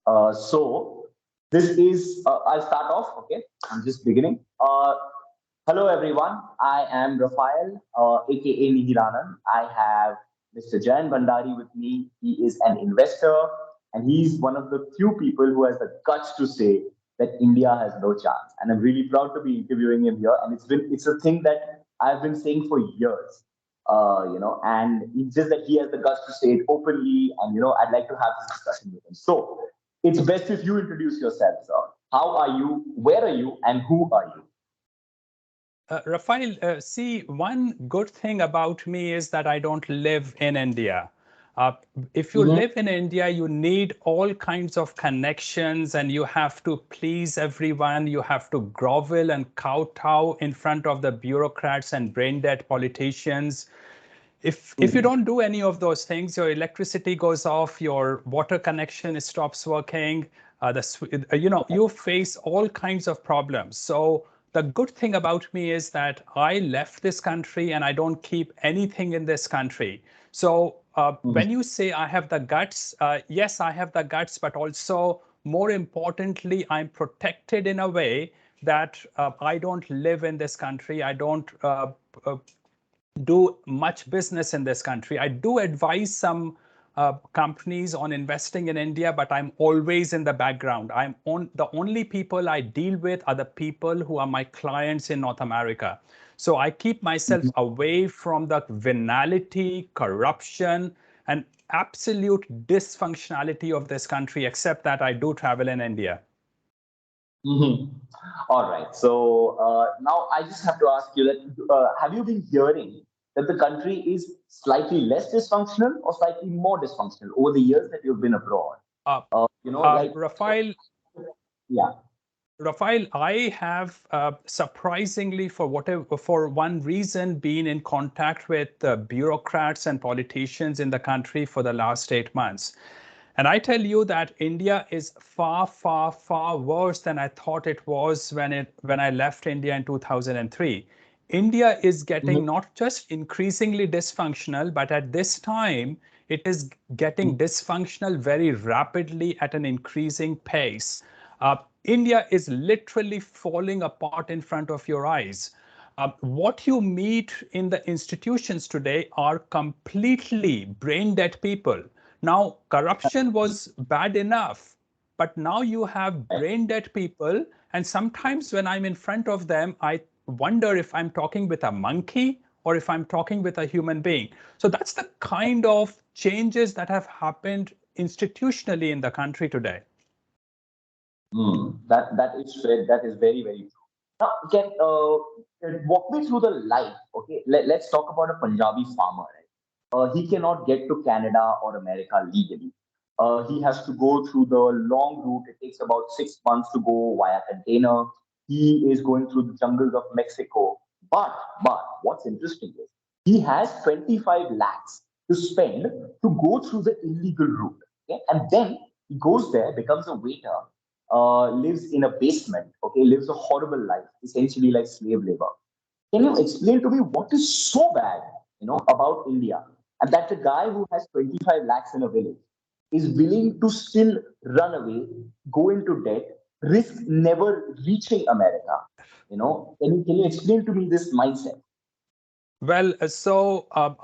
So this is, I'll start off, okay? I'm just beginning. Hello, everyone. I am Rafael, aka Nihiranan. I have Mr. Jayant Bhandari with me. He is an investor, and he's one of the few people who has the guts to say that India has no chance. And I'm really proud to be interviewing him here. And it's a thing that I've been saying for years. And it's just that he has the guts to say it openly, and I'd like to have this discussion with him. So it's best if you introduce yourself, sir. How are you? Where are you? And who are you? Rafael, see, one good thing about me is that I don't live in India. Uh, if you Mhm. live in India, you need all kinds of connections and you have to please everyone. You have to grovel and kowtow in front of the bureaucrats and brain dead politicians. If you Mhm. don't do any of those things, your electricity goes off, your water connection stops working. You face all kinds of problems. So the good thing about me is that I left this country and I don't keep anything in this country. So when you say I have the guts, yes, I have the guts, but also more importantly, I'm protected in a way that I don't live in this country. I don't do much business in this country. I do advise some companies on investing in India, but I'm always in the background. The only people I deal with are the people who are my clients in North America. So I keep myself Mhm. away from the venality, corruption, and absolute dysfunctionality of this country, except that I do travel in India. Mhm. All right. So now I just have to ask you that have you been hearing that the country is slightly less dysfunctional or slightly more dysfunctional over the years that you've been abroad? Uh, Like, Rafael, yeah. Rafael, I have surprisingly, for one reason, been in contact with bureaucrats and politicians in the country for the last 8 months. And I tell you that India is far, far, far worse than I thought it was when I left India in 2003. India is Mhm. getting not just increasingly dysfunctional, but at this time, it is getting dysfunctional very rapidly at an increasing pace. India is literally falling apart in front of your eyes. What you meet in the institutions today are completely brain dead people. Now, corruption was bad enough, but now you have brain dead people. And sometimes when I'm in front of them, I wonder if I'm talking with a monkey or if I'm talking with a human being. So that's the kind of changes that have happened institutionally in the country today. That is fair. That is very, very true. Now, walk me through the life. Okay, let's talk about a Punjabi farmer. Right? He cannot get to Canada or America legally. He has to go through the long route. It takes about 6 months to go via container. He is going through the jungles of Mexico. But what's interesting is he has 25 lakhs to spend to go through the illegal route. Okay? And then he goes there, becomes a waiter, lives in a basement, okay, lives a horrible life, essentially like slave labor. Can you explain to me what is so bad, about India? And that the guy who has 25 lakhs in a village is willing to still run away, go into debt, risk never reaching America. Can you explain to me this mindset? Well,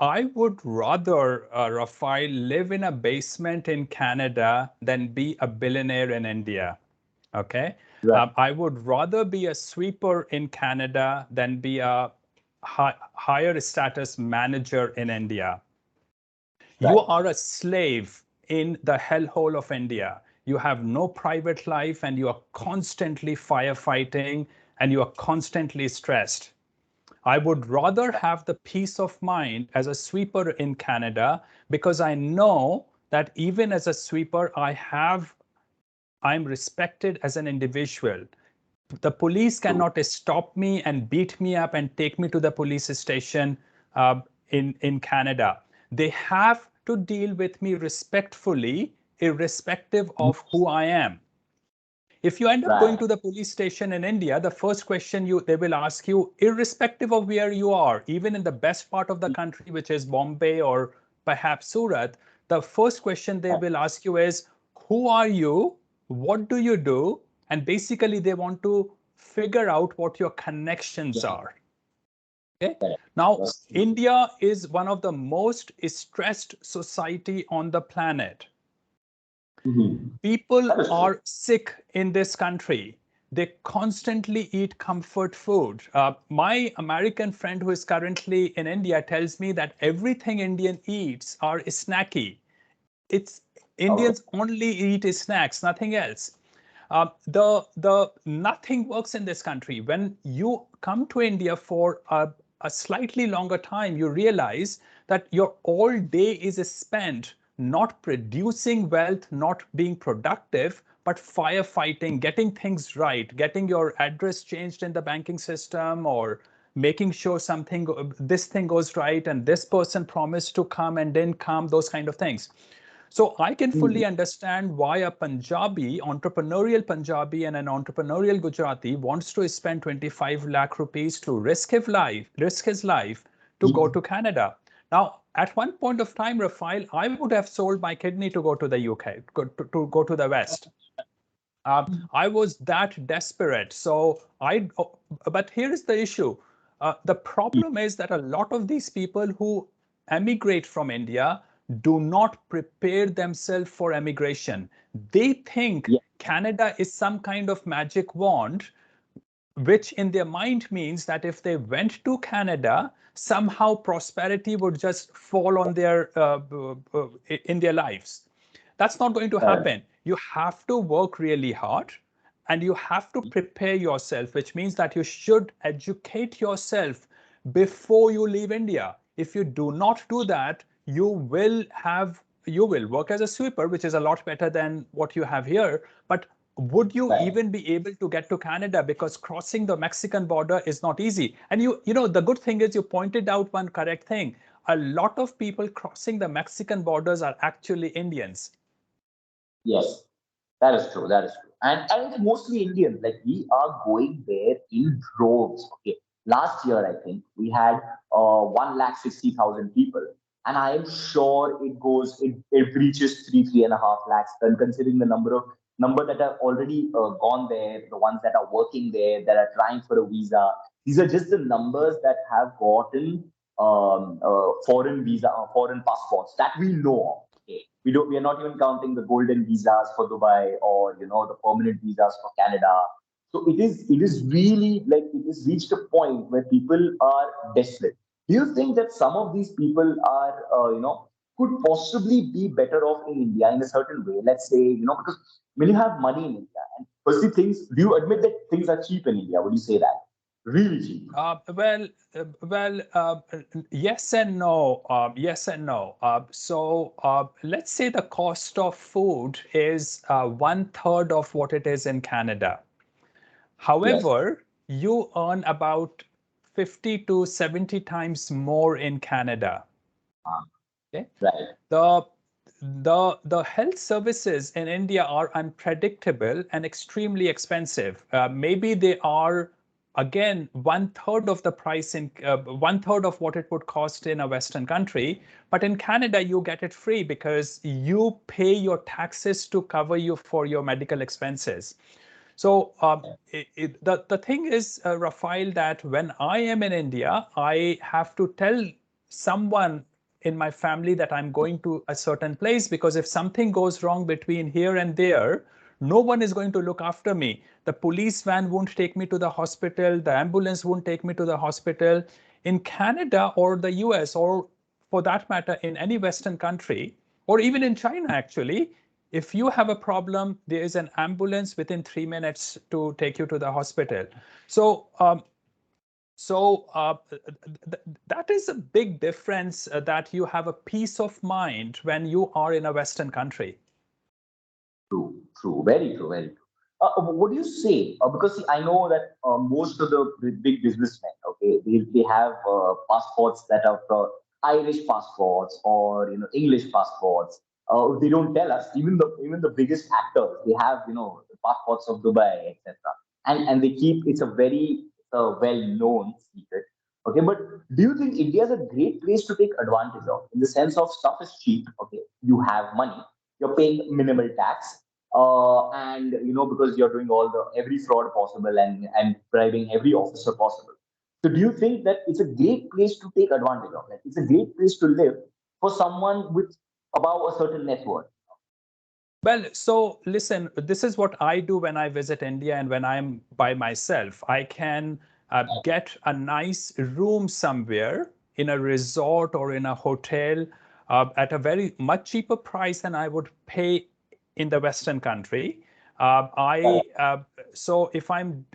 I would rather, Rafael, live in a basement in Canada than be a billionaire in India. Okay. Right, I would rather be a sweeper in Canada than be a higher status manager in India. You right. are a slave in the hellhole of India. You have no private life and you are constantly firefighting and you are constantly stressed. I would rather have the peace of mind as a sweeper in Canada because I know that even as a sweeper, I'm respected as an individual. The police True. cannot stop me and beat me up and take me to the police station in Canada. They have to deal with me respectfully, irrespective of who I am. If you end up going Right. to the police station in India, the first question they will ask you, irrespective of where you are, even in the best part of the country, which is Bombay or perhaps Surat, the first question they Right. will ask you is, who are you? what do you do? And basically, they want to figure out what your connections Yeah. are. Okay. Correct. Now, Yes. India is one of the most stressed society on the planet. Mhm. People That is true. are sick in this country. They constantly eat comfort food. My American friend who is currently in India tells me that everything Indian eats are snacky. It's Okay. Indians only eat snacks, nothing else. The nothing works in this country. When you come to India for a slightly longer time, you realize that your all day is spent not producing wealth, not being productive, but firefighting, getting things right, getting your address changed in the banking system, or making sure something this thing goes right, and this person promised to come and didn't come, those kind of things. So I can Mhm. fully understand why a Punjabi, entrepreneurial Punjabi and an entrepreneurial Gujarati wants to spend 25 lakh rupees to risk his life to go to Canada. Now, at one point of time, Rafael, I would have sold my kidney to go to the UK, to go to the West. I was that desperate. But here is the issue. The problem is that a lot of these people who emigrate from India do not prepare themselves for emigration. They think Yeah. Canada is some kind of magic wand, which in their mind means that if they went to Canada, somehow prosperity would just fall on in their lives. That's not going to Correct. happen. You have to work really hard and you have to prepare yourself, which means that you should educate yourself before you leave India. If you do not do that, you will work as a sweeper, which is a lot better than what you have here. But would you Right. even be able to get to Canada? Because crossing the Mexican border is not easy. And the good thing is you pointed out one correct thing. A lot of people crossing the Mexican borders are actually Indians. Yes. That is true. That is true. And it's mostly Indians. Like we are going there in droves. Okay. Last year, I think we had 1,60,000 people, and I am sure it reaches 3.5 lakhs. And considering the number that have already gone there, the ones that are working there, that are trying for a visa. These are just the numbers that have gotten foreign visa, foreign passports that we know of. Okay. We are not even counting the golden visas for Dubai or the permanent visas for Canada. So it is really like it has reached a point where people are desperate. Do you think that some of these people are could possibly be better off in India in a certain way? Let's say because when you have money in India and firstly things, do you admit that things are cheap in India? Would you say that really cheap? Well, yes and no. Yes and no. Let's say the cost of food is one third of what it is in Canada. Yes. However, you earn about 50 to 70 times more in Canada. Uh, Okay. right. The the health services in India are unpredictable and extremely expensive. Maybe they are again one third of the price in one third of what it would cost in a Western country. But in Canada, you get it free because you pay your taxes to cover you for your medical expenses. So the thing is, Rafael, that when I am in India, I have to tell someone in my family that I'm going to a certain place, because if something goes wrong between here and there, no one is going to look after me. The police van won't take me to the hospital. The ambulance won't take me to the hospital. In Canada or the US, or for that matter, in any Western country, or even in China, actually, if you have a problem, there is an ambulance within 3 minutes to take you to the hospital. So, that is a big difference, that you have a peace of mind when you are in a Western country. True, true, very true, very true. What do you say? Because see, I know that most of the big businessmen, okay, they have passports that are Irish passports or English passports. They don't tell us. Even the biggest actors, they have passports of Dubai, etc. And they keep it's a very well known secret. Okay, but do you think India is a great place to take advantage of in the sense of stuff is cheap? Okay, you have money, you're paying minimal tax, and because you're doing all the every fraud possible and bribing every officer possible. So do you think that it's a great place to take advantage of? Like it's a great place to live for someone with above a certain net worth? Well, so listen, this is what I do when I visit India and when I'm by myself. I can get a nice room somewhere in a resort or in a hotel at a very much cheaper price than I would pay in the Western country. I so if I'm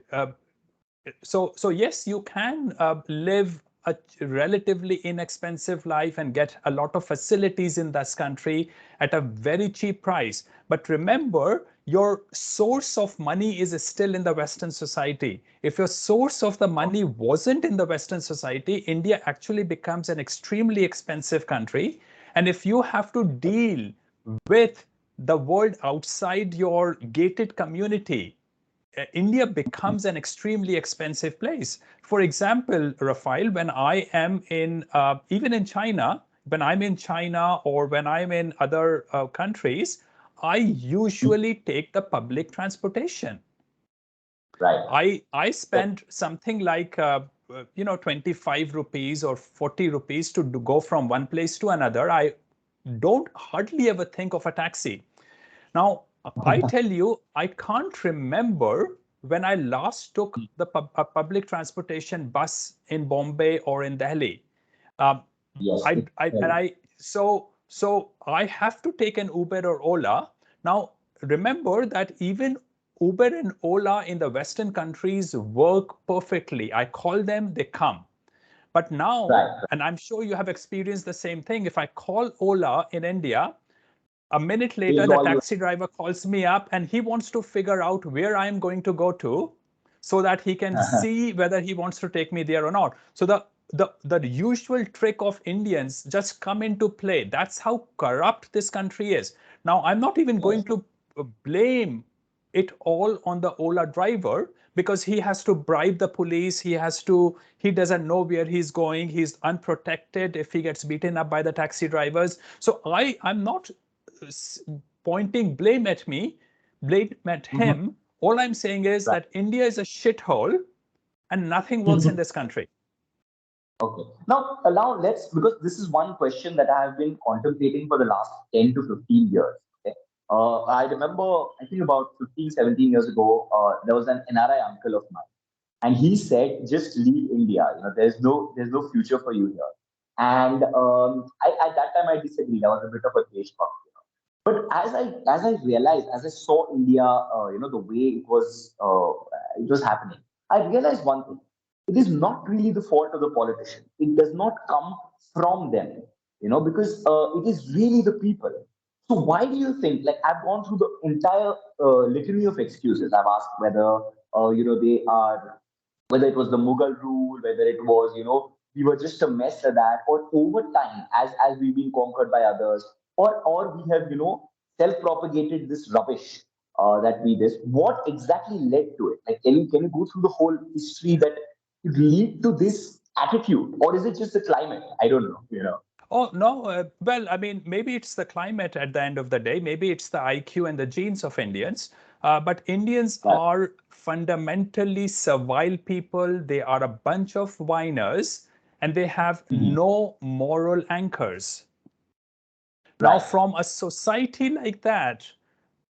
so yes, you can live a relatively inexpensive life and get a lot of facilities in this country at a very cheap price. But remember, your source of money is still in the Western society. If your source of the money wasn't in the Western society, India actually becomes an extremely expensive country. And if you have to deal with the world outside your gated community, India becomes an extremely expensive place. For example, Rafael, when I am in, even in China, when I'm in China or when I'm in other countries, I usually take the public transportation. Right. I spend something like 25 rupees or 40 rupees to go from one place to another. I don't hardly ever think of a taxi. Now, I tell you, I can't remember when I last took the public transportation bus in Bombay or in Delhi. Um, Yes. so I have to take an Uber or Ola. Now, remember that even Uber and Ola in the Western countries work perfectly. I call them, they come. But now, Right. and I'm sure you have experienced the same thing, if I call Ola in India, a minute later, Here's the all you. taxi driver calls me up and he wants to figure out where I'm going to go to so that he can see whether he wants to take me there or not. So the usual trick of Indians just come into play. That's how corrupt this country is. Now, I'm not even going Yes. to blame it all on the Ola driver because he has to bribe the police. He doesn't know where he's going. He's unprotected if he gets beaten up by the taxi drivers. So I'm not pointing blame at Mhm. him. All I'm saying is Right. that India is a shithole and nothing works in this country. Okay. Now let's, because this is one question that I have been contemplating for the last 10 to 15 years. Okay. I remember, I think about 15, 17 years ago, there was an NRI uncle of mine, and he said, just leave India. There's no future for you here. And at that time, I disagreed. I was a bit of a deshbhakt. But as I realized, as I saw India, the way it was happening, I realized one thing: it is not really the fault of the politician. It does not come from them, because it is really the people. So why do you think? Like I've gone through the entire litany of excuses. I've asked whether they are, whether it was the Mughal rule, whether it was, we were just a mess at that, or over time, as we've been conquered by others, or we have, self-propagated this rubbish that we did. What exactly led to it? Like, can you go through the whole history that could lead to this attitude, or is it just the climate? I don't know. Oh, no. Well, I mean, maybe it's the climate at the end of the day. Maybe it's the IQ and the genes of Indians. But Indians Right. are fundamentally servile people. They are a bunch of whiners and they have Mhm. no moral anchors. Now, Right. from a society like that,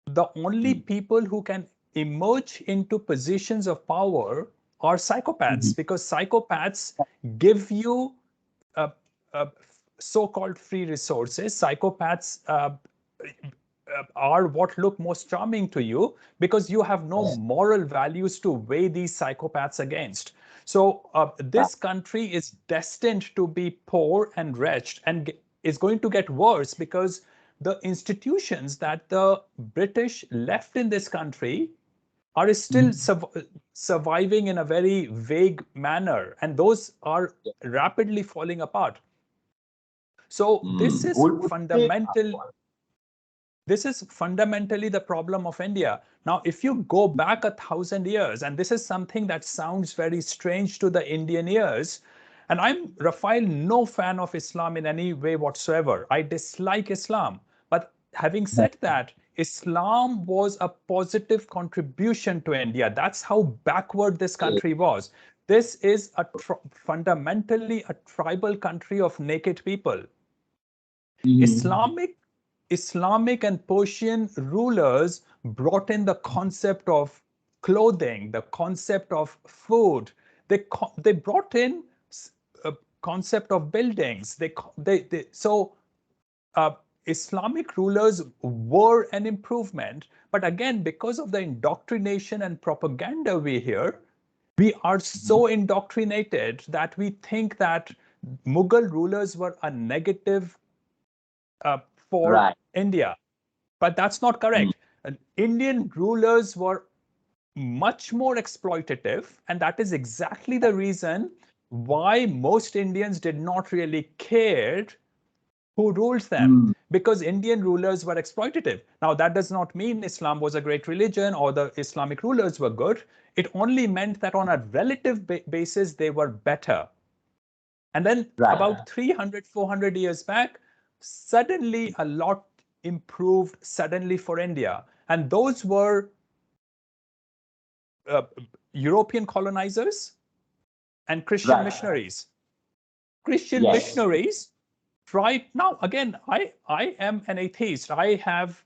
the only Mhm. people who can emerge into positions of power are psychopaths Mhm. because psychopaths give you uh, uh, so-called free resources. Psychopaths are what look most charming to you because you have no Yes. moral values to weigh these psychopaths against. So Right. this country is destined to be poor and wretched and is going to get worse because the institutions that the British left in this country are still Mhm. surviving in a very vague manner, and those are rapidly falling apart. So Would you say? this is fundamentally the problem of India. Now, if you go back 1,000 years, and this is something that sounds very strange to the Indian ears, and I'm, Rafael, no fan of Islam in any way whatsoever. I dislike Islam. But having said that, Islam was a positive contribution to India. That's how backward this country was. This is a fundamentally a tribal country of naked people. Mm-hmm. Islamic and Persian rulers brought in the concept of clothing, the concept of food. They brought in a concept of buildings. So uh, Islamic rulers were an improvement, but again, because of the indoctrination and propaganda we hear, we are so indoctrinated that we think that Mughal rulers were a negative for Right. India. But that's not correct. Indian rulers were much more exploitative, and that is exactly the reason why most Indians did not really care who ruled them, Mm-hmm. because Indian rulers were exploitative. Now, that does not mean Islam was a great religion or the Islamic rulers were good. It only meant that on a relative basis, they were better. And then Right. about 300, 400 years back, suddenly a lot improved suddenly for India. And those were uh, European colonizers and Christian Right. missionaries. Christian Yes. missionaries tried. Now, again, I am an atheist. I have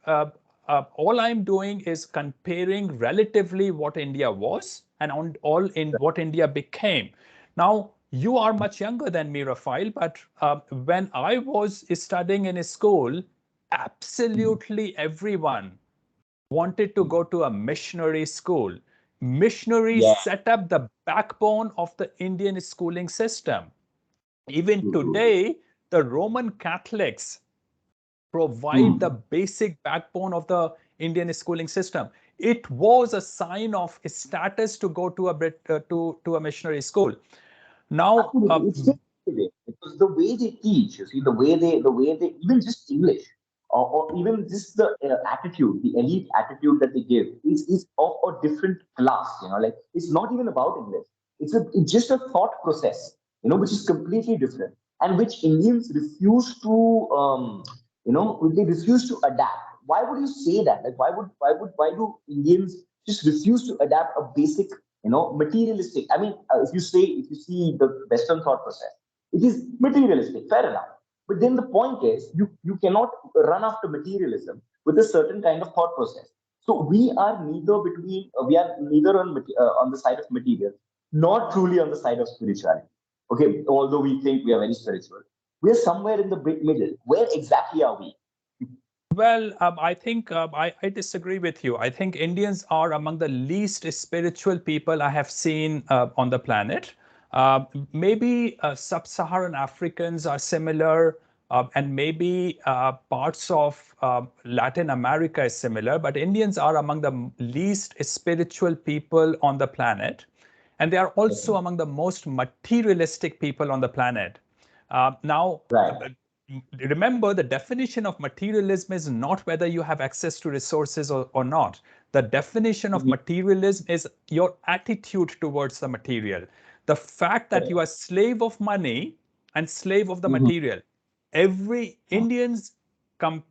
all I'm doing is comparing relatively what India was and on all in what India became. Now, you are much younger than me, Rafael, but when I was studying in a school, absolutely everyone wanted to go to a missionary school. Missionaries Yeah. set up the backbone of the Indian schooling system. Even True, true. today, the Roman Catholics provide the Hmm. basic backbone of the Indian schooling system. It was a sign of status to go to a missionary school. Now, Absolutely, it's still today because the way they teach, you see, the way they even just English, or even just the attitude, the elite attitude that they give is of a different class. Like it's not even about English. It's just a thought process, which is completely different, and which Indians refuse to, they refuse to adapt. Why would you say that? Like, why do Indians just refuse to adapt a basic materialistic. I mean, if you see the Western thought process, it is materialistic, fair enough. But then the point is, you cannot run after materialism with a certain kind of thought process. So we are neither on the side of material, nor truly on the side of spirituality. Okay, although we think we are very spiritual, we are somewhere in the middle. Where exactly are we? well, I think I disagree with you. I think Indians are among the least spiritual people I have seen on the planet. Uh, Maybe sub-Saharan Africans are similar, and maybe parts of Latin America is similar, but Indians are among the least spiritual people on the planet. And they are also Definitely. among the most materialistic people on the planet. Now, Right. remember, the definition of materialism is not whether you have access to resources or not. The definition of Mhm. materialism is your attitude towards the material. The fact that you Correct. are slave of money and slave of the Mhm. material. Every Indians com-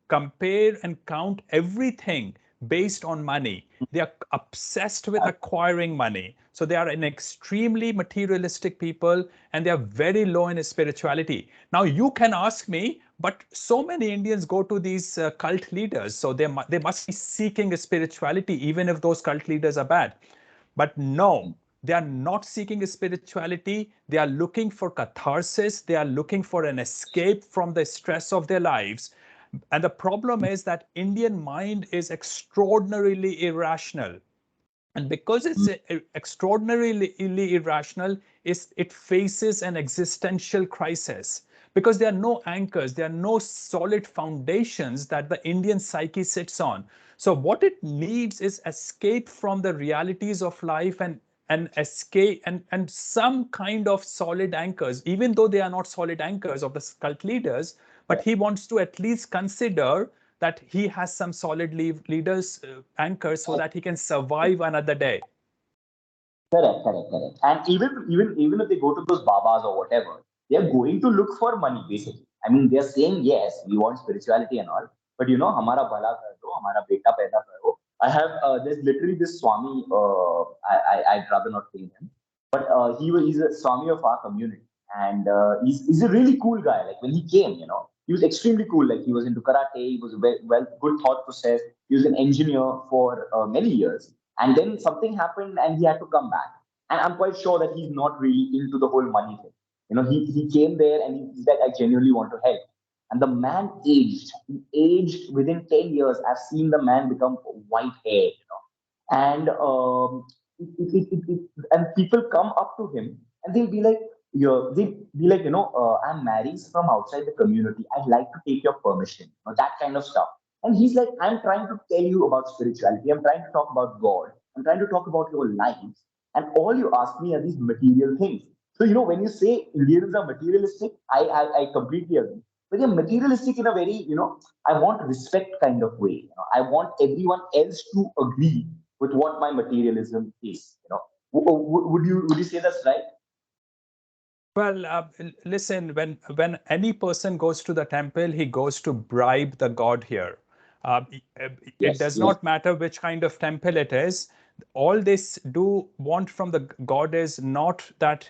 compare and count everything based on money. They are obsessed with acquiring money. So they are an extremely materialistic people, and they are very low in spirituality. Now you can ask me, but so many Indians go to these cult leaders, so they must be seeking spirituality, even if those cult leaders are bad. But no, they are not seeking spirituality. They are looking for catharsis. They are looking for an escape from the stress of their lives. And the problem is that Indian mind is extraordinarily irrational. And because it's extraordinarily irrational, it faces an existential crisis because there are no anchors, there are no solid foundations that the Indian psyche sits on. So what it needs is escape from the realities of life, and escape and some kind of solid anchors, even though they are not solid anchors of the cult leaders. But he wants to at least consider that he has some solid leaders anchors so that he can survive another day. Correct, correct, correct. And even if they go to those babas or whatever, they are going to look for money basically. I mean, they are saying yes, we want spirituality and all, but हमारा भला कर दो, हमारा बेटा पैदा करो. There's literally this Swami, I'd rather not name him, but he's a Swami of our community, and he's a really cool guy. Like when he came, he was extremely cool. Like he was into karate, he was good thought process. He was an engineer for many years, and then something happened, and he had to come back. And I'm quite sure that he's not really into the whole money thing. He came there and he's like, I genuinely want to help. And the man aged. He aged within 10 years. I've seen the man become white hair, and and people come up to him and they'll be like, I'm marrying from outside the community. I'd like to take your permission, that kind of stuff. And he's like, I'm trying to tell you about spirituality. I'm trying to talk about God. I'm trying to talk about your life. And all you ask me are these material things. So, when you say Indians are materialistic, I completely agree. But they're materialistic in a very, I want respect kind of way. I want everyone else to agree with what my materialism is. Would you say that's right? Well, listen, when any person goes to the temple, he goes to bribe the god here. It Yes, does yes. not matter which kind of temple it is. All this do want from the god is not that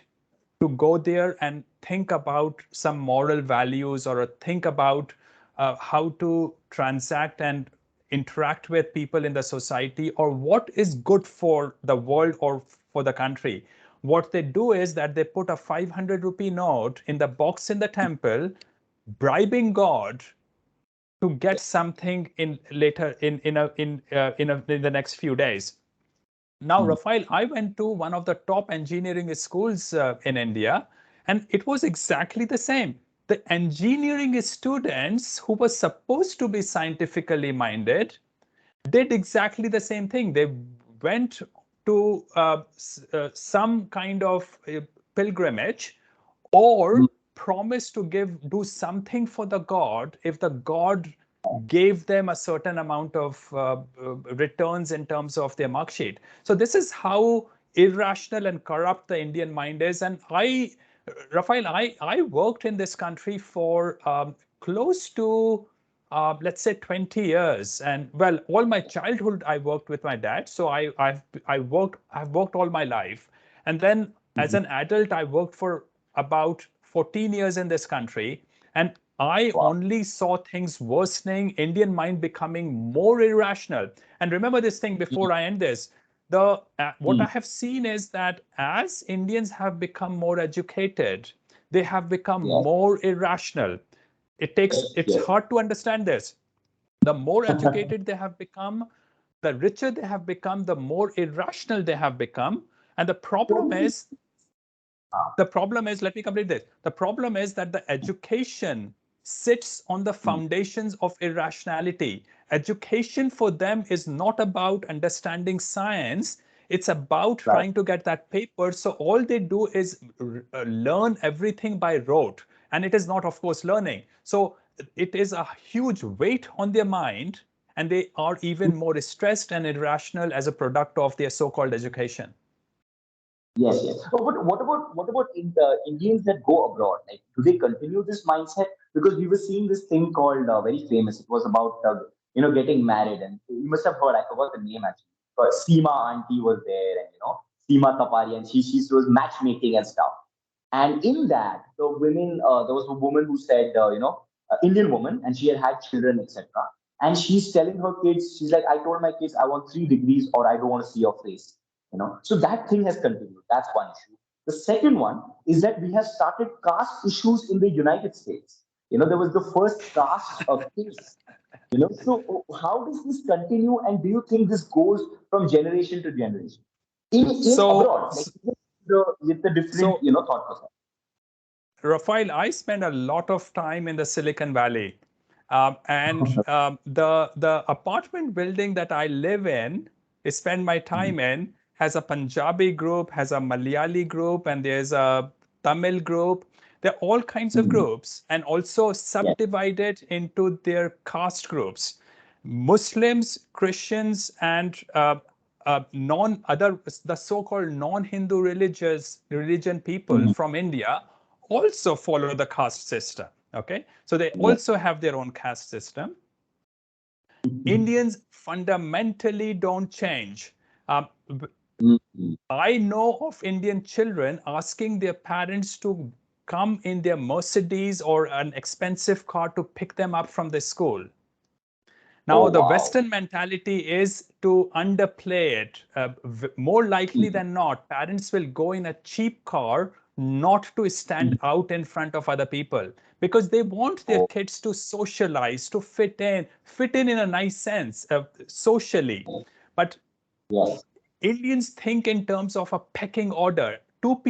to go there and think about some moral values or think about how to transact and interact with people in the society or what is good for the world or for the country. What they do is that they put a 500 rupee note in the box in the temple, bribing God to get something in later in the next few days. Now, Mhm. Rafael, I went to one of the top engineering schools in India, and it was exactly the same. The engineering students who were supposed to be scientifically minded did exactly the same thing. They went to some kind of pilgrimage or promised to do something for the god if the god gave them a certain amount of returns in terms of their mark sheet. So this is how irrational and corrupt the Indian mind is. And Rafael, I worked in this country for close to let's say 20 years. And well, all my childhood I worked with my dad. So I've worked all my life. And then as Mhm. an adult, I worked for about 14 years in this country. And I Wow. only saw things worsening, Indian mind becoming more irrational. And remember this thing Mhm. before I end this. The what I Mhm. have seen is that as Indians have become more educated, they have become Yes, more irrational. yes, It's yes. hard to understand this. The more educated they have become, the richer they have become, the more irrational they have become. And Ah, let me complete this. The problem is that the education sits on the mm, foundations of irrationality. Education for them is not about understanding science, it's about right. trying to get that paper. So all they do is learn everything by rote. And it is not, of course, learning. So it is a huge weight on their mind, and they are even more stressed and irrational as a product of their so called education. Yes, yes. Oh, but what about in the Indians that go abroad? Like, do they continue this mindset? Because we were seeing this thing called very famous. It was about getting married, and you must have heard. I forgot the name actually. But Seema Auntie was there, and Seema Tapari, and she was matchmaking and stuff. And in that, the women, there was a woman who said, Indian woman, and she had children, etc. And she's telling her kids, she's like, I told my kids, I want 3 degrees, or I don't want to see your face. So that thing has continued. That's one issue. The second one is that we have started caste issues in the United States. There was the first caste case. So how does this continue, and do you think this goes from generation to generation in So, abroad, like with the different so thought process? Rafael, I spend a lot of time in the Silicon Valley, and the apartment building that I live in, I spend my time in, has a Punjabi group, has a Malayali group, and there's a Tamil group. There are all kinds of Mhm. groups, and also Yes. subdivided into their caste groups. Muslims, Christians, and non other the so-called non-Hindu religion people Mhm. from India also follow the caste system. Okay, so they Yes. also have their own caste system. Indians fundamentally don't change. Um, Mhm. I know of Indian children asking their parents to come in their Mercedes or an expensive car to pick them up from the school. Now, Oh, the wow. Western mentality is to underplay it. More likely Mhm. than not, parents will go in a cheap car not to stand Mhm. out in front of other people because they want their Oh, kids to socialize, to fit in a nice sense, socially. But yes. Indians think in terms of a pecking order. Two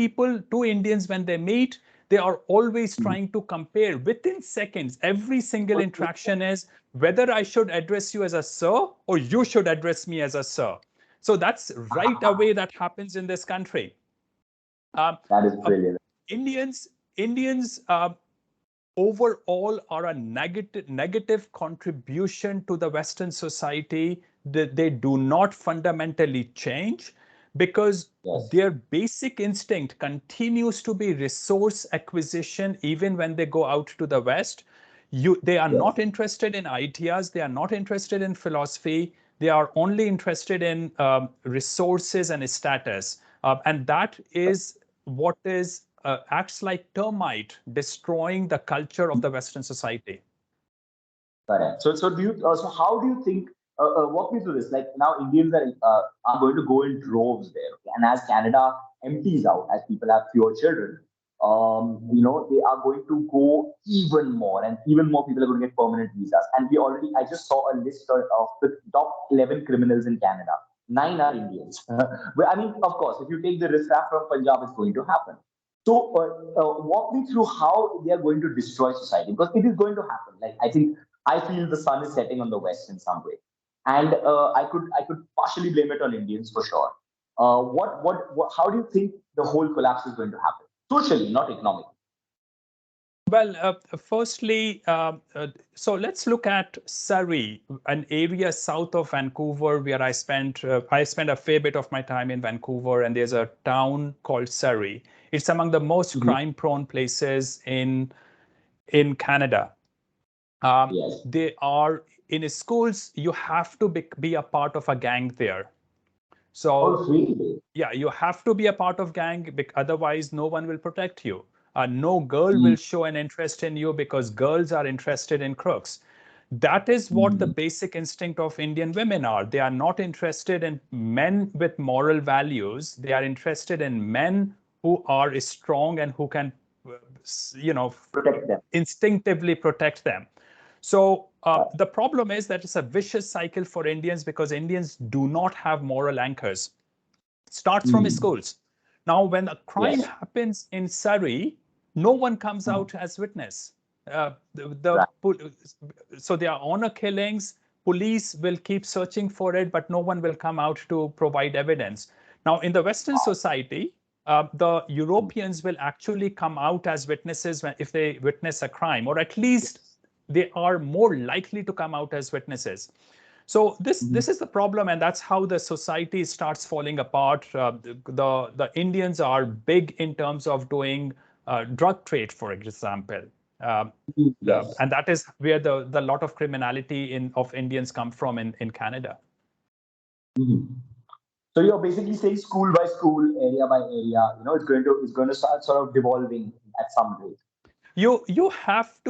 Indians, when they meet, they are always Mhm. trying to compare within seconds. Every single interaction is whether I should address you as a sir or you should address me as a sir. So that's right away that happens in this country. Um, That is uh, brilliant. Indians overall are a negative contribution to the Western society. They do not fundamentally change because Yes. their basic instinct continues to be resource acquisition even when they go out to the West. They are Yes. not interested in ideas, they are not interested in philosophy, they are only interested in resources and status. And that is what is acts like termite destroying the culture of the Western society. Correct. So do you? So how do you think? Walk me through this. Like now, Indians are going to go in droves there, okay? And as Canada empties out, as people have fewer children, they are going to go even more, and even more people are going to get permanent visas. And we already, I just saw a list of the top 11 criminals in Canada. Nine are Indians. Well, I mean, of course, if you take the riffraff from Punjab, it's going to happen. So, walk me through how they are going to destroy society because it is going to happen. Like I feel the sun is setting on the west in some way, and I could partially blame it on Indians for sure. How do you think the whole collapse is going to happen socially, not economically? Well, firstly, so let's look at Surrey, an area south of Vancouver, where I spent a fair bit of my time in Vancouver, and there's a town called Surrey. It's among the most Mhm. crime-prone places in Canada. Um, Yes. they are in schools. You have to be a part of a gang there. So Oh, really? yeah, you have to be a part of gang, otherwise no one will protect you. No girl Mm. will show an interest in you because girls are interested in crooks. That is what the Mm. basic instinct of Indian women are. They are not interested in men with moral values. They are interested in men who are strong and who can, uh, you know, Protect them. instinctively protect them. So Right. the problem is that it's a vicious cycle for Indians because Indians do not have moral anchors. Starts from Mm. schools. Now, when a crime Yes. happens in Surrey, no one comes Mm. out as witness. Right. So there are honor killings. Police will keep searching for it, but no one will come out to provide evidence. Now, in the Western Wow. society, the Europeans will actually come out as witnesses if they witness a crime, or at least Yes. they are more likely to come out as witnesses. So Mhm. this is the problem, and that's how the society starts falling apart. The Indians are big in terms of doing drug trade, for example, um, Yes. and that is where the lot of criminality of Indians come from in Canada. Mhm. So you're basically saying school by school, area by area, it's going to start sort of devolving at some rate. You have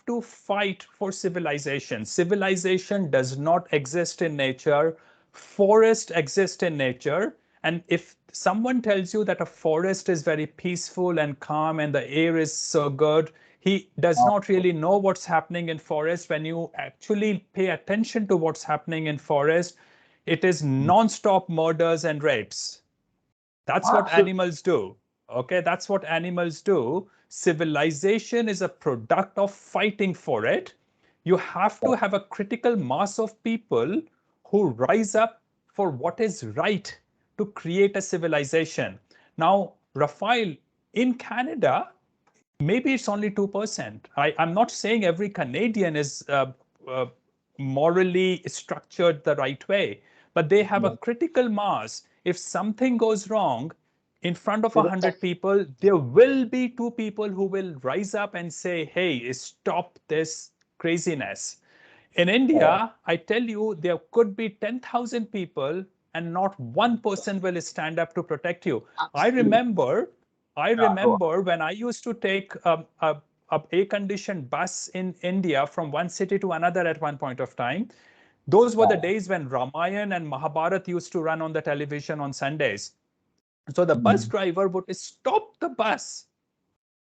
to fight for civilization. Civilization does not exist in nature. Forest exist in nature. And if someone tells you that a forest is very peaceful and calm and the air is so good, he does not really know what's happening in forest. When you actually pay attention to what's happening in forest, it is non-stop murders and rapes. That's what Absolutely. animals do. Okay, that's what animals do. Civilization is a product of fighting for it. You have to have a critical mass of people who rise up for what is right to create a civilization. Now, Rafael, in Canada, maybe it's only 2%. I'm not saying every Canadian is uh, morally structured the right way, but they have a Yes. critical mass. If something goes wrong in front of They will- 100 people, there will be two people who will rise up and say, hey, stop this craziness. In Correct. India, I tell you, there could be 10,000 people and not one person will stand up to protect you. I Absolutely. remember, I Yeah, go on. remember when I used to take a air-conditioned bus in India from one city to another at one point of time. Those were the Right. days when Ramayana and Mahabharat used to run on the television on Sundays. So the bus Mhm. driver would stop the bus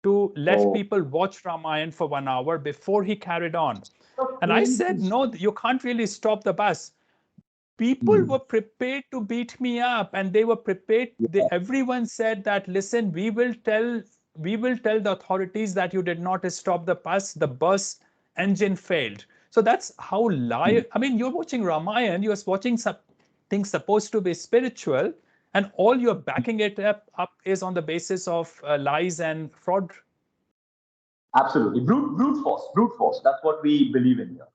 to let Oh, people watch Ramayana for 1 hour before he carried on. so And I said, crazy. no, you can't really stop the bus. People Mhm. were prepared to beat me up and they were prepared. Yeah. Everyone said that, listen, we will tell the authorities that you did not stop the bus engine failed. So that's how lie. Mhm. I mean, you're watching Ramayana, you're watching something supposed to be spiritual, and all you're backing it up is on the basis of lies and fraud. Absolutely. Brute force. Brute force. That's what we believe in here.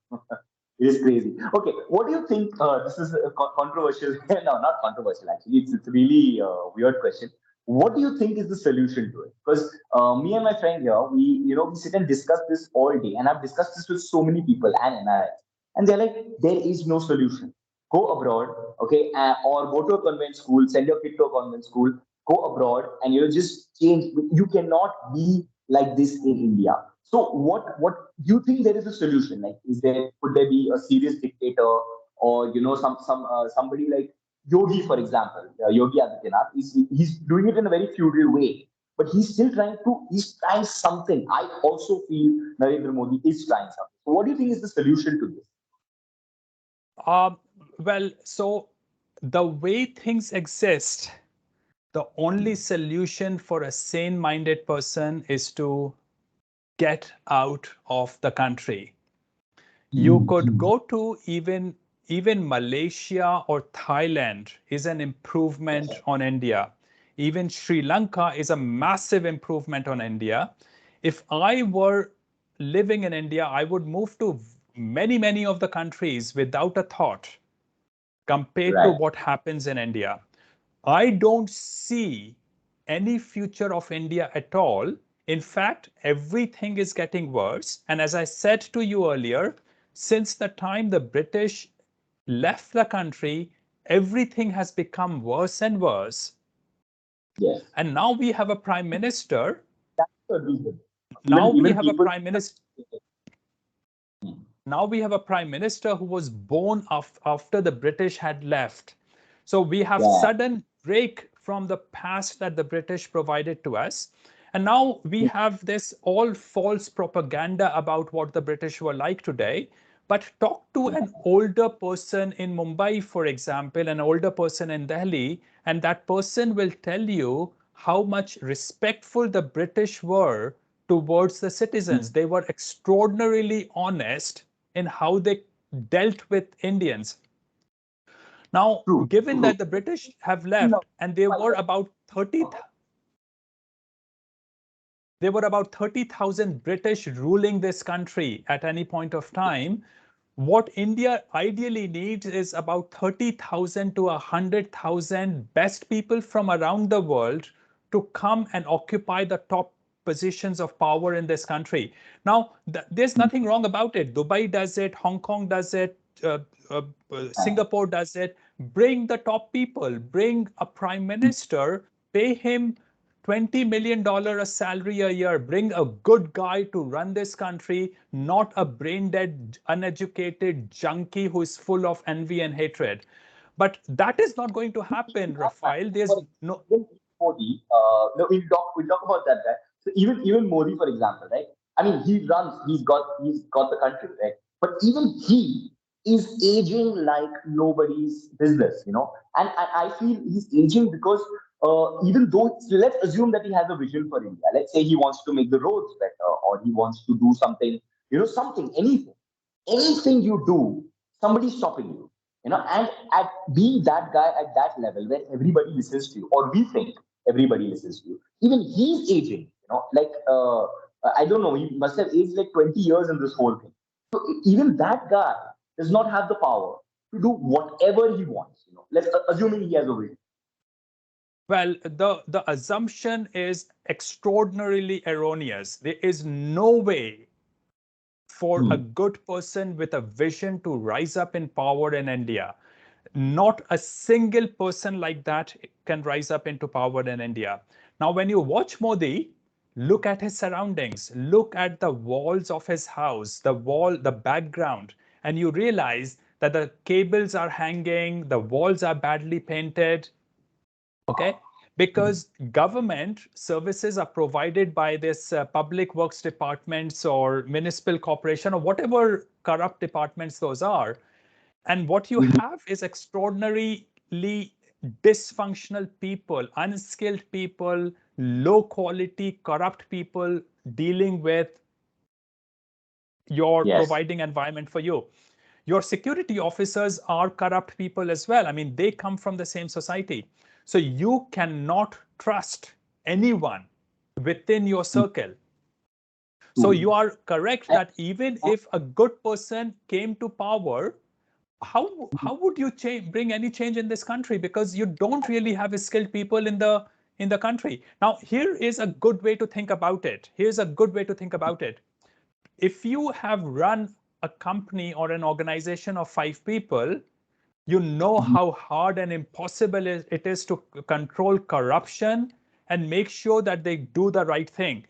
It is crazy. Okay. What do you think? This is a controversial. No, not controversial, actually. It's a really weird question. What do you think is the solution to it? Because me and my friend here, we sit and discuss this all day. And I've discussed this with so many people and NRIs. And they're like, there is no solution. Go abroad, okay, or go to a convent school, send your kid to a convent school, go abroad, and just change. You cannot be like this in India. So what you think there is a solution? Like, could there be a serious dictator, or somebody like Yogi, for example, Yogi Adityanath he's doing it in a very feudal way, but he's trying something. I also feel Narendra Modi is trying something. So what do you think is the solution to this? Um, well, so the way things exist, the only solution for a sane minded person is to get out of the country. You could Mhm. go to even Malaysia or Thailand is an improvement on India. Even Sri Lanka is a massive improvement on India. If I were living in India, I would move to many of the countries without a thought compared to Right. what happens in India. I don't see any future of India at all. In fact, everything is getting worse. And as I said to you earlier, since the time the British left the country, everything has become worse and worse. Yes. And now we have a prime minister. That's the reason. Now we Even have a people. prime minister. Now we have a prime minister who was born after the British had left. So we have Yeah. sudden break from the past that the British provided to us. And now we have this all false propaganda about what the British were like today. But talk to an older person in Mumbai, for example, an older person in Delhi, and that person will tell you how much respectful the British were towards the citizens. They were extraordinarily honest in how they dealt with Indians. Now, True. given True. that the British have No. left and there were about 30,000 British ruling this country at any point of time. What India ideally needs is about 30,000 to 100,000 best people from around the world to come and occupy the top positions of power in this country. Now, there's nothing wrong about it. Dubai does it, Hong Kong does it, uh, Singapore does it. Bring the top people, bring a prime minister, pay him $20 million a salary a year. Bring a good guy to run this country, not a brain dead, uneducated junkie who is full of envy and hatred. But that is not going to happen, That Rafael. matters. There's For no. even Modi, no, we'll talk about that guy. So even Modi, for example, right? I mean, he's got the country, right? But even he is aging like nobody's business, And I feel he's aging because even though let's assume that he has a vision for India. Let's say he wants to make the roads better, or he wants to do something, anything you do, somebody's stopping you. And at being that guy at that level where everybody listens to you, or we think everybody listens to you, even he's aging, like I don't know, he must have aged like 20 years in this whole thing. So even that guy does not have the power to do whatever he wants, let's assuming he has a vision. Well, the assumption is extraordinarily erroneous. There is no way for a good person with a vision to rise up in power in India. Not a single person like that can rise up into power in India. Now, when you watch Modi, look at his surroundings, look at the walls of his house, the background, and you realize that the cables are hanging, the walls are badly painted. Okay, because government services are provided by this public works departments or municipal corporation or whatever corrupt departments those are, and what you have is extraordinarily dysfunctional people, unskilled people, low quality corrupt people dealing with your Yes. providing environment for you. Your security officers are corrupt people as well. I mean, they come from the same society. So you cannot trust anyone within your circle. So True. you are correct And- that even if a good person came to power, how would you bring any change in this country, because you don't really have skilled people in the country. Now, here is a good way to think about it. Here's a good way to think about it. If you have run a company or an organization of 5 people, you know how hard and impossible it is to control corruption and make sure that they do the right thing.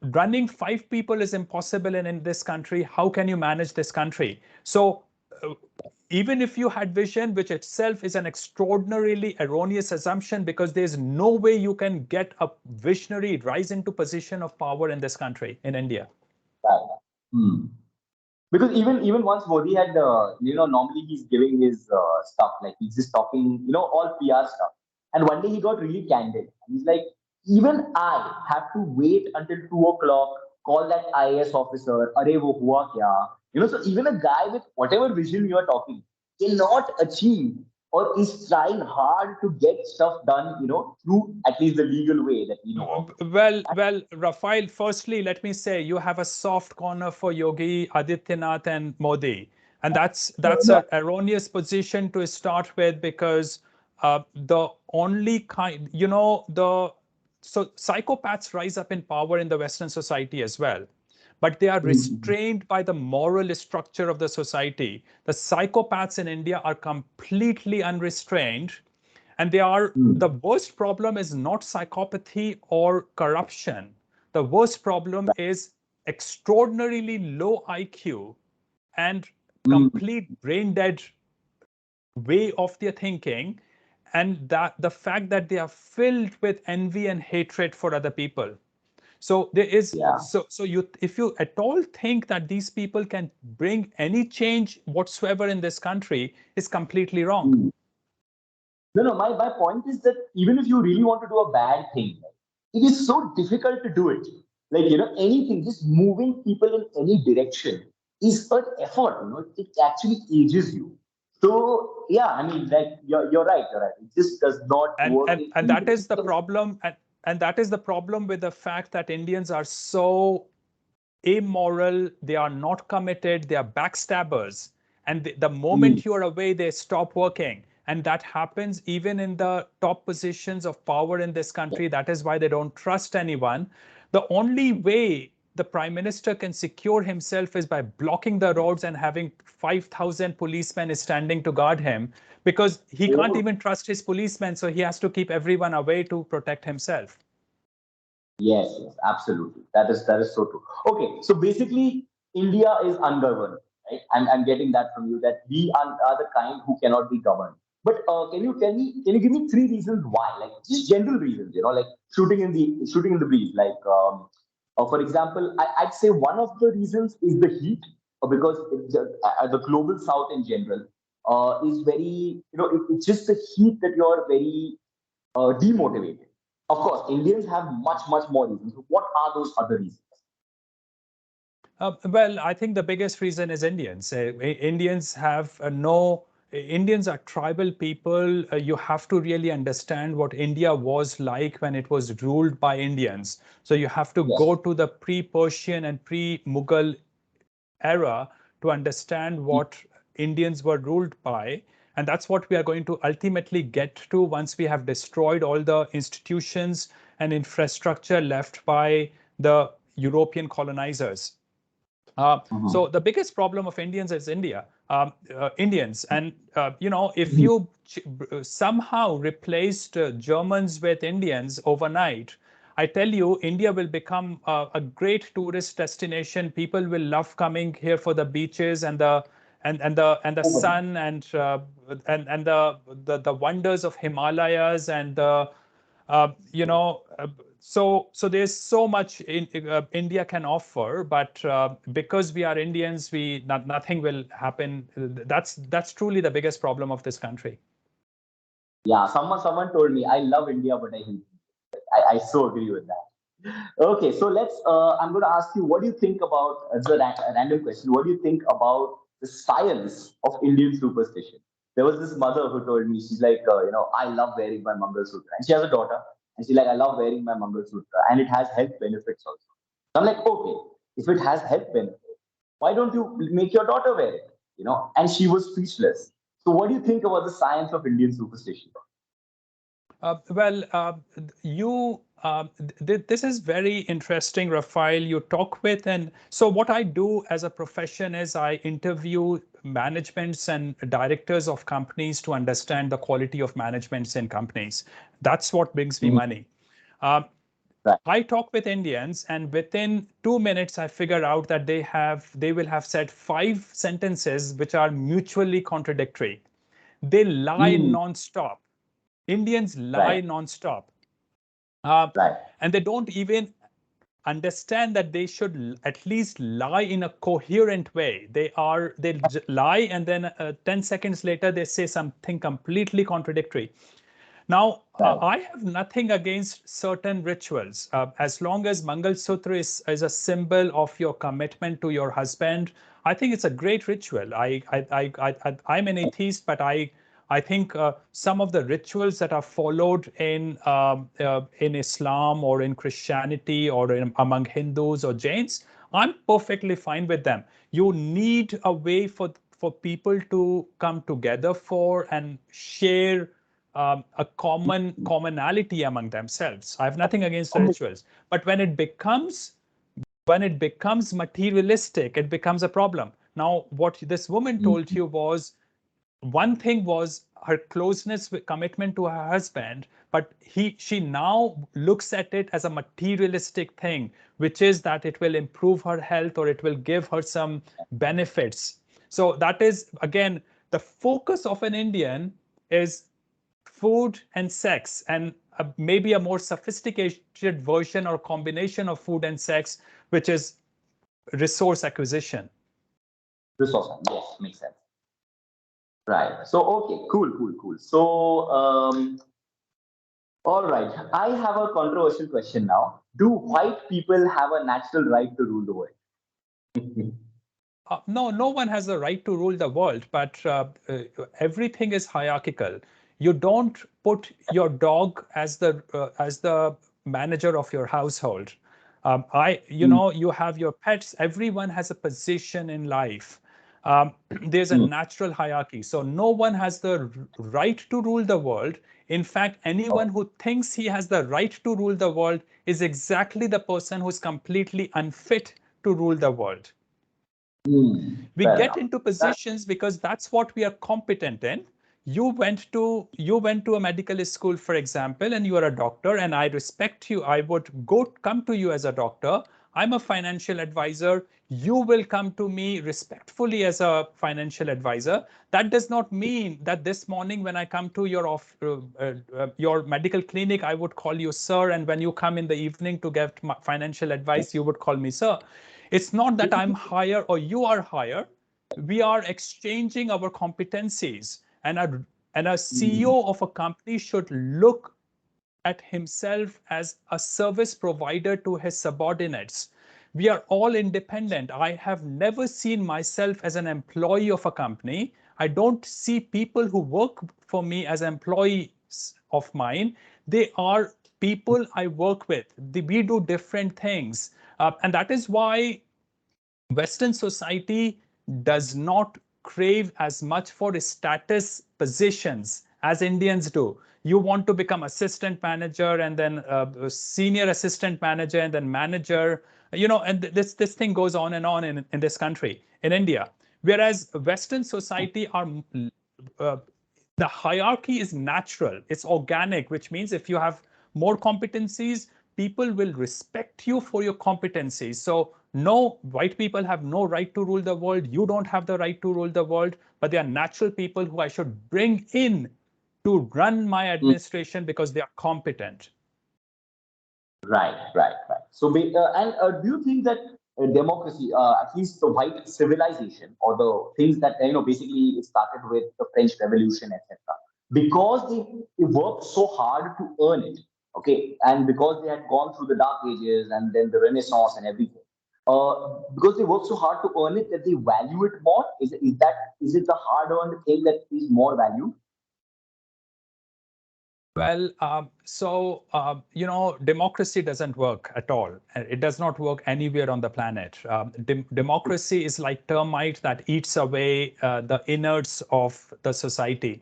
Running 5 people is impossible in this country. How can you manage this country? So uh, even if you had vision, which itself is an extraordinarily erroneous assumption, because there's no way you can get a visionary rise into position of power in this country, in India. Right. Hmm. Because even once Modi had, normally he's giving his stuff, like he's just talking, all PR stuff. And one day he got really candid. He's like, even I have to wait until 2 o'clock, call that IAS officer, Arey wo hua kya? So even a guy with whatever vision you are talking cannot achieve or is trying hard to get stuff done, through at least the legal way that we know of. Well, Rafael, firstly, let me say you have a soft corner for Yogi Adityanath and Modi. And that's No. an erroneous position to start with, because the only kind, so psychopaths rise up in power in the Western society as well, but they are Mm, restrained by the moral structure of the society. The psychopaths in India are completely unrestrained, and they are, mm, the worst problem is not psychopathy or corruption. The worst problem is extraordinarily low IQ and mm. complete brain dead way of their thinking, and that the fact that they are filled with envy and hatred for other people. So there is, Yeah. so you, if you at all think that these people can bring any change whatsoever in this country, is completely wrong. Mm. No, no, my point is that even if you really want to do a bad thing, right, it is so difficult to do it. Like, anything, just moving people in any direction is an effort, it actually ages you. So, yeah, I mean, like, you're right, you're right. It just does not and work and in and any that is the direction. problem, and that is the problem with the fact that Indians are so immoral, they are not committed, they are backstabbers, and the Mm, moment you are away, they stop working. And that happens even in the top positions of power in this yeah, country. That is why they don't trust anyone. The only way the prime minister can secure himself is by blocking the roads and having 5,000 policemen standing to guard him, because he can't oh, even trust his policemen, so he has to keep everyone away to protect himself. yes, yes, absolutely. That is so true. Okay, so basically, India is ungoverned, right? I'm getting that from you, that we are the kind who cannot be governed. But can you tell me? Can you give me three reasons why? Like just general reasons, like shooting in the breeze. Like, for example, I'd say one of the reasons is the heat, because the global South in general is very, it's just the heat that you're very demotivated. Of course, Indians have much, much more reasons. So what are those other reasons? Well, I think the biggest reason is Indians. Indians have no. Indians are tribal people. You have to really understand what India was like when it was ruled by Indians. So you have to Yes. go to the pre-Persian and pre-Mughal era to understand what Indians were ruled by. And that's what we are going to ultimately get to once we have destroyed all the institutions and infrastructure left by the European colonizers. So the biggest problem of Indians is Indians, and if you somehow replaced Germans with Indians overnight, I tell you, India will become a great tourist destination. People will love coming here for the beaches and the sun and the wonders of Himalayas and the uh, you know uh, so there's so much India can offer, but because we are Indians, nothing will happen. That's truly the biggest problem of this country. Yeah, someone told me I love India, but I hate India. I so agree with that. Okay, so let's. I'm going to ask you, what do you think about a random question? What do you think about the science of Indian superstition? There was this mother who told me, she's like, I love wearing my Mangal Sutra, and she has a daughter, and she's like, I love wearing my Mangal Sutra, and it has health benefits also. So I'm like, okay, if it has health benefits, why don't you make your daughter wear it? And she was speechless. So, what do you think about the science of Indian superstition? Well, you this is very interesting, Rafael. You talk with, and so what I do as a profession is I interview managements and directors of companies to understand the quality of managements in companies. That's what brings me Mhm. money. Uh, Right. I talk with Indians, and within 2 minutes, I figure out that they will have said 5 sentences which are mutually contradictory. They lie Mm. non-stop. Indians Right. lie non-stop. Uh, Right. and they don't even understand that they should at least lie in a coherent way. They lie, and then 10 seconds later they say something completely contradictory. Now, Right. I have nothing against certain rituals. As long as Mangal Sutra is a symbol of your commitment to your husband, I think it's a great ritual. I'm an atheist, but I think some of the rituals that are followed in Islam or in Christianity or among Hindus or Jains, I'm perfectly fine with them. You need a way for people to come together for and share a commonality among themselves. I have nothing against the rituals, but when it becomes materialistic, it becomes a problem. Now, what this woman told Mhm. you was one thing was her closeness with commitment to her husband, but she now looks at it as a materialistic thing, which is that it will improve her health or it will give her some benefits. So that is again the focus of an Indian is food and sex, and maybe a more sophisticated version or combination of food and sex, which is resource acquisition. This awesome. Yes, makes sense. Right. So, okay, cool, cool, cool. So, all right. I have a controversial question now. Do white people have a natural right to rule the world? No, no one has the right to rule the world, but everything is hierarchical. You don't put your dog as the manager of your household. Mm, You have your pets. Everyone has a position in life. There's a mm. natural hierarchy. So no one has the right to rule the world. In fact, anyone Oh, who thinks he has the right to rule the world is exactly the person who's completely unfit to rule the world. We fair get enough. into That, positions because that's what we are competent in. You went to a medical school, for example, and you are a doctor, and I respect you. I would go come to you as a doctor. I'm a financial advisor. You will come to me respectfully as a financial advisor. That does not mean that this morning when I come to your medical clinic, I would call you sir, and when you come in the evening to get financial advice, you would call me sir. It's not that I'm higher or you are higher. We are exchanging our competencies, and a mm, CEO of a company should look at himself as a service provider to his subordinates. We are all independent. I have never seen myself as an employee of a company. I don't see people who work for me as employees of mine. They are people I work with. We do different things. And that is why Western society does not crave as much for status positions as Indians do. You want to become assistant manager and then senior assistant manager and then manager. And this thing goes on and on in this country, in India. Whereas Western society are uh, the hierarchy is natural, it's organic, which means if you have more competencies, people will respect you for your competencies. So no, white people have no right to rule the world. You don't have the right to rule the world, but they are natural people who I should bring in to run my Mm. administration because they are competent. Right, right, right. So, and do you think that democracy, at least the white civilization, or the things that basically it started with the French Revolution, etc., because they worked so hard to earn it, okay, and because they had gone through the Dark Ages and then the Renaissance and everything, because they worked so hard to earn it that they value it more. Is it the hard-earned thing that is more valued? Well, democracy doesn't work at all. It does not work anywhere on the planet. Democracy is like termite that eats away the innards of the society.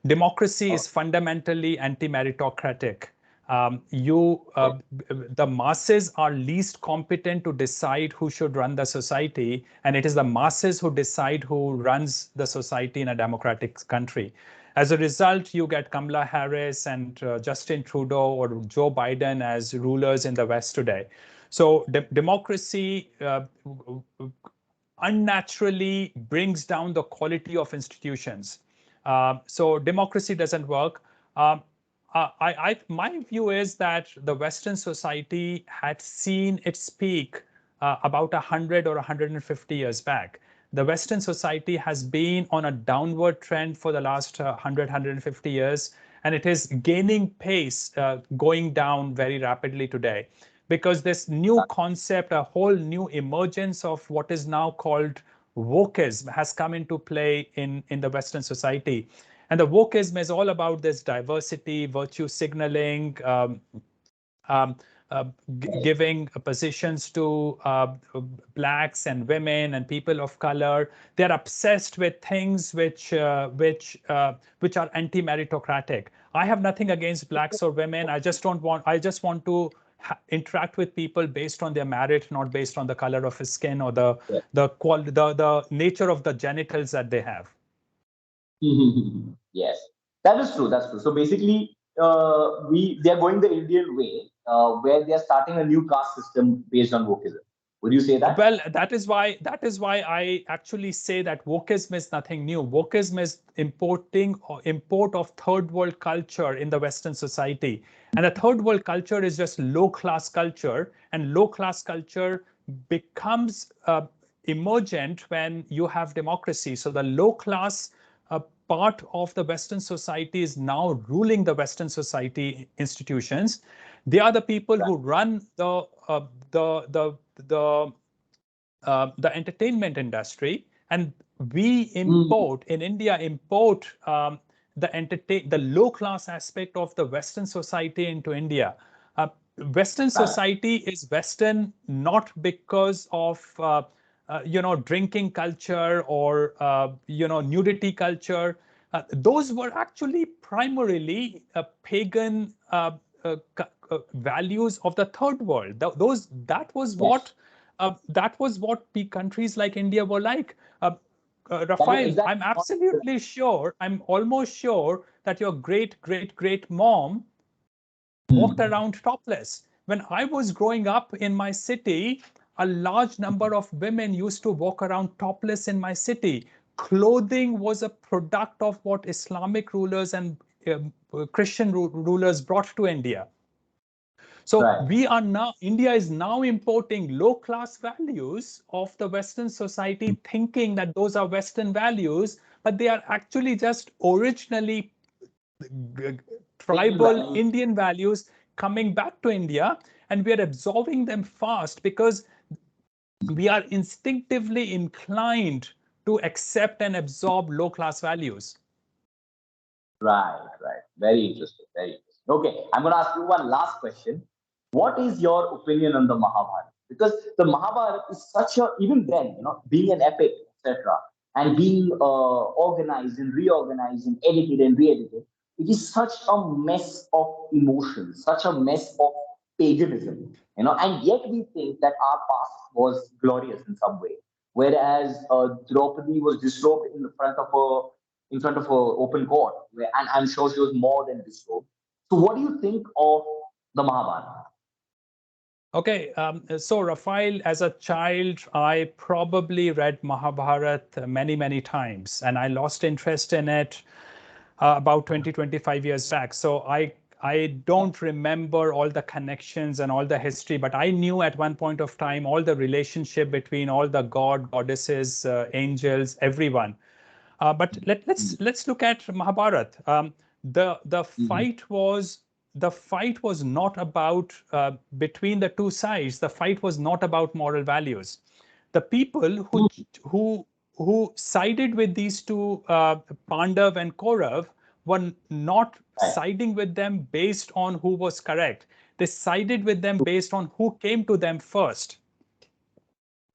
Democracy Uh, is fundamentally anti-meritocratic. The masses are least competent to decide who should run the society, and it is the masses who decide who runs the society in a democratic country. As a result, you get Kamala Harris and Justin Trudeau or Joe Biden as rulers in the West today. So democracy unnaturally brings down the quality of institutions. So democracy doesn't work. Um, my view is that the Western society had seen its peak about 100 or 150 years back. The Western society has been on a downward trend for the last 100, 150 years, and it is gaining pace, going down very rapidly today because this new concept, a whole new emergence of what is now called wokeism has come into play in the Western society. And the wokeism is all about this diversity, virtue signaling, um, uh, giving positions to blacks and women and people of color. They're obsessed with things which are anti-meritocratic. I have nothing against blacks or women. I just want to interact with people based on their merit, not based on the color of his skin or yeah. the nature of the genitals that they have. Yes, that is true. That's true. So basically, they are going the Indian way, where they are starting a new caste system based on wokeism. Would you say that? Well, that is why I actually say that wokeism is nothing new. Wokeism is importing or import of third world culture in the Western society. And the third world culture is just low class culture, and low class culture becomes emergent when you have democracy. So the low class part of the Western society is now ruling the Western society institutions. They are the people who run the entertainment industry, and we Mm. import in India import the low class aspect of the Western society into India. Uh, Western Right. society is Western not because of drinking culture or nudity culture. Those were actually primarily pagan values of the third world. Yes. That was what countries like India were like. That is Raphael, exactly I'm not. absolutely sure, I'm almost sure that your great, great, great mom walked Mm. around topless. When I was growing up in my city, a large number of women used to walk around topless in my city. Clothing was a product of what Islamic rulers and Christian rulers brought to India. So Right. India is now importing low class values of the Western society, thinking that those are Western values, but they are actually just originally Pagan tribal values. Indian values coming back to India, and we are absorbing them fast because we are instinctively inclined to accept and absorb low class values. Right. Right. Very interesting. Very interesting. Okay, I'm going to ask you one last question. What is your opinion on the Mahabharata? Because the Mahabharata is such a, even then, being an epic, etc., and being organized and reorganized and edited and re-edited, it is such a mess of emotions, such a mess of paganism, and yet we think that our past was glorious in some way, whereas Draupadi was disrobed in front of a open court, and I'm sure she was more than disrobed. So, what do you think of the Mahabharata? Okay, so Rafael, as a child, I probably read Mahabharata many, many times, and I lost interest in it about 20, 25 years back. So I don't remember all the connections and all the history, but I knew at one point of time all the relationship between all the goddesses, angels, everyone. But let's look at Mahabharata. Mhm. The fight was not about between the two sides. The fight was not about moral values. The people who sided with these two, Pandav and Kaurav, were not Right. siding with them based on who was correct. They sided with them based on who came to them first.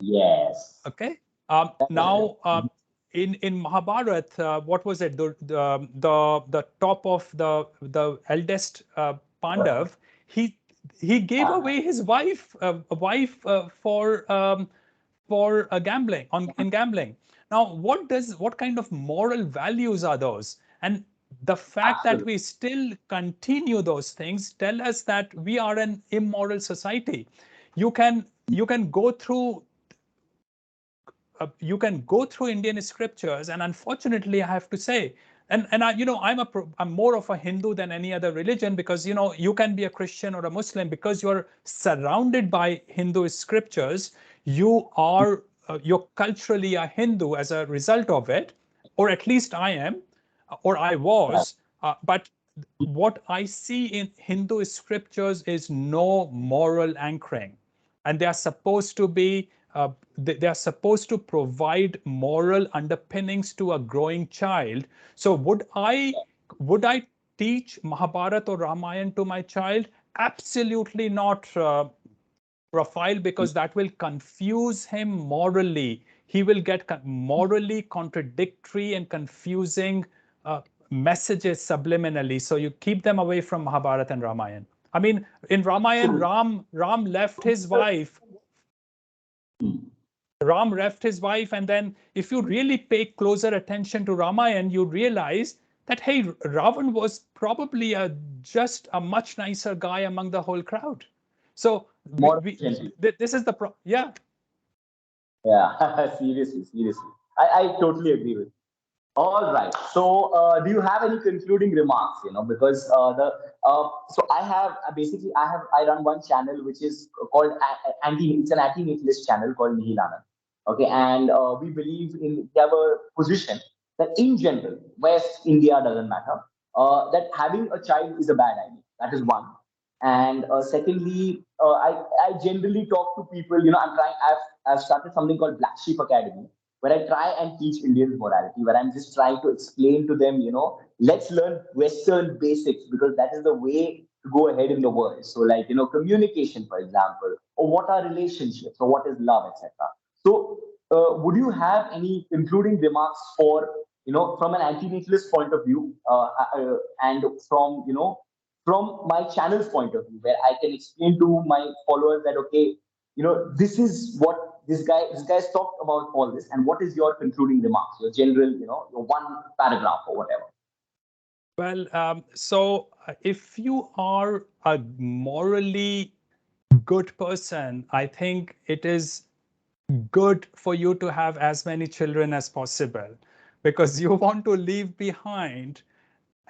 Yes, Okay. that is Now, correct. in Mahabharata, what was it? The top of the eldest Pandav, he he gave Yeah, away his wife, for gambling in gambling. Now, what kind of moral values are those? And the fact that absolutely. we still continue those things tell us that we are an immoral society. You can go through Indian scriptures, and unfortunately, I have to say, and I'm more of a Hindu than any other religion, because you can be a Christian or a Muslim because you're surrounded by Hindu scriptures. You're culturally a Hindu as a result of it, or at least I am, or I Right. was. But what I see in Hindu scriptures is no moral anchoring, and they are supposed to be they are supposed to provide moral underpinnings to a growing child. So would I teach Mahabharata or Ramayana to my child? Absolutely not, Rafael, because that will confuse him morally. He will get morally contradictory and confusing messages subliminally. So you keep them away from Mahabharata and Ramayana. I mean, in Ramayana, Absolutely. Ram left his wife. Ram left his wife, and then if you really pay closer attention to Ramayana, you realize that, hey, Ravan was probably just a much nicer guy among the whole crowd. So More efficiently. this is yeah. Yeah, seriously, seriously. I totally agree with you. All right. So, do you have any concluding remarks? Because the so I have basically I run one channel which is called anti. It's an anti-natalist channel called Nihilana. Okay, and we believe in we have a position that in general West India doesn't matter. That having a child is a bad idea. That is one. And secondly, I generally talk to people. I've started something called Black Sheep Academy, where I try and teach Indian morality, where I'm just trying to explain to them, let's learn Western basics because that is the way to go ahead in the world. So, like, communication, for example, or what are relationships, or what is love, etc. So, would you have any concluding remarks for, from an anti-natalist point of view, and from my channel's point of view, where I can explain to my followers that, okay, this is what this guy's talked about all this, and what is your concluding remarks, your general, your one paragraph or whatever. Well, so if you are a morally good person, I think it is good for you to have as many children as possible, because you want to leave behind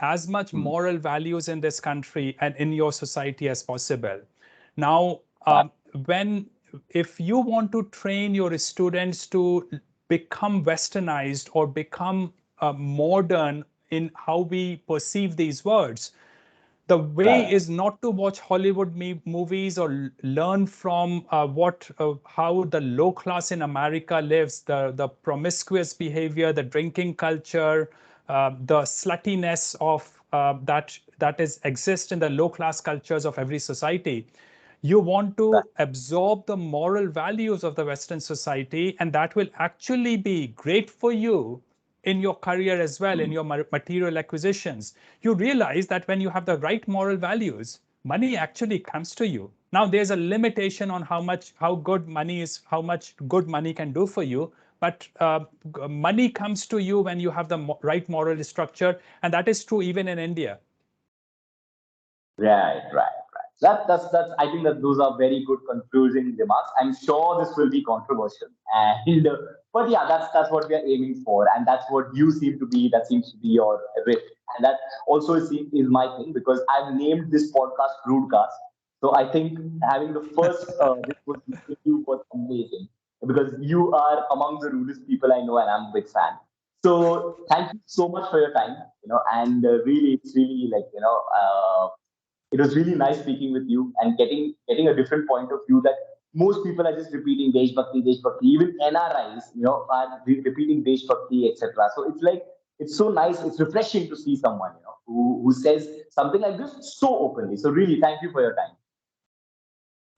as much Hmm. moral values in this country and in your society as possible. Now, Right. when if you want to train your students to become westernized or become modern in how we perceive these words, the way Right. is not to watch Hollywood movies or learn from how the low class in America lives, the promiscuous behavior, the drinking culture, the sluttiness of that is exist in the low class cultures of every society. You want Right. to absorb the moral values of the Western society, and that will actually be great for you in your career as well, in Hmm. your material acquisitions. You realize that when you have the right moral values, money actually comes to you. Now there's a limitation on how good money is, how much good money can do for you. But money comes to you when you have the right moral structure, and that is true even in India. Right. That's. I think that those are very good concluding remarks. I'm sure this will be controversial, and but yeah, that's what we are aiming for, and that's what you seem to be. That seems to be your riff, and that also is my thing because I've named this podcast Rudecast. So I think having the first this was with you was amazing because you are among the rudest people I know, and I'm a big fan. So thank you so much for your time, and really, it's really like it was really nice speaking with you and getting a different point of view that most people are just repeating Desh Bhakti. Even NRIs, are repeating Desh Bhakti, etc. So it's like it's so nice, it's refreshing to see someone, who says something like this so openly. So really, thank you for your time.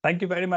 Thank you very much.